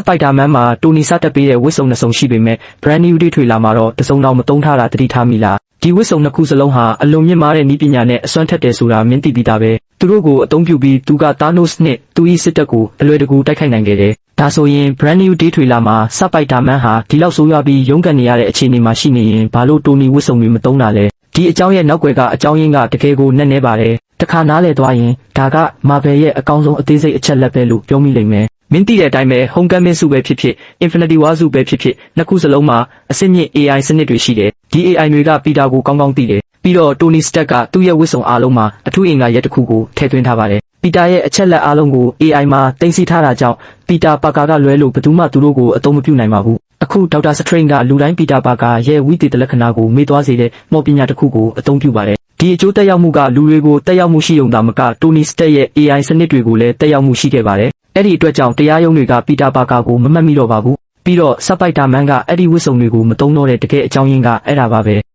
Spider-Man မှာတိုနီစတက်ပေးတဲ့ဝတ်စုံနှစ်စုံရှိပေမဲ့ brand new တွေထွေလာမှာတော့တစုံတောင်မသုံးထားတာသတိထားမိလားဒီဝတ်စုံနှစ်ခုစလုံးဟာအလွန်မြင့်မားတဲ့နည်းပညာနဲ့အစွမ်းထက်တယ်ဆိုတာမင်းသိပြီးသားပဲသူတို့ကိုအသုံးပြုပြီးသူက Thanos နဲ့သူ၏စစ်တပ်ကိုအလွယ်တကူတိုက်ခိုက်နိုင်ခဲ့တယ်ဒါဆိုရင် brand new တွေထွေလာမှာ Spider-Man ဟာဒီလောက်ဆိုးရွားပြီးရုန်းကန်နေရတဲ့အခြေအနေမှာရှိနေရင်ဘာလို့တိုနီဝတ်စုံတွေမသုံးတာလဲဒီအကြောင်းရဲ့နောက်ွယ်ကအကြောင်းရင်းကတကယ်ကိုနက်နဲပါတယ်တခါနားလည်သွားရင်ဒါက Marvel ရဲ့အကောင်းဆုံးအသေးစိတ်အချက်လက်ပဲလို့ပြောမိလိမ့်မယ်မင်းသိတဲ့အတိုင်းပဲ Homecoming စုပဲဖြစ်ဖြစ် Infinity War စုပဲဖြစ်ဖြစ်နှစ်ခုစလုံးမှာအစစ်မြင့် AI စနစ်တွေရှိတယ်ဒီ AI တွေကပီတာကိုကောင်းကောင်းသိတယ်ပြီးတော့ Tony Stark ကသူ့ရဲ့ဝတ်စုံအားလုံးမှာအထူးအင်္ဂါရက်တစ်ခုကိုထည့်သွင်းထားပါတယ်ပီတာရဲ့အချက်လက်အားလုံးကို AI မှာတင်စီထားတာကြောင့်ပီတာပါကာကလွဲလို့ဘယ်သူမှသူတို့ကိုအသုံးမပြုနိုင်ပါဘူးအခုဒေါက်တာစထရိန်ကလူတိုင်းပီတာပါကာရဲ့ဝိသေသလက္ခဏာကိုမေ့သွားစေတဲ့မော်ပညာတစ်ခုကိုအသုံးပြုပါတယ်ဒီအကျိုးတက်ရောက်မှုကလူတွေကိုတက်ရောက်မှုရှိုံသာမကတိုနီစတက်ရဲ့ AI စနစ်တွေကိုလည်းတက်ရောက်မှုရှိခဲ့ပါတယ်အဲ့ဒီအတွက်ကြောင့်တရားရုံးတွေကပီတာပါကာကိုမမှတ်မိတော့ပါဘူးပြီးတော့ Spider-Man ကအဲ့ဒီဝတ်စုံတွေကိုမသုံးတော့တဲ့တကယ်အကြောင်းရင်းကအဲ့ဒါပါပဲ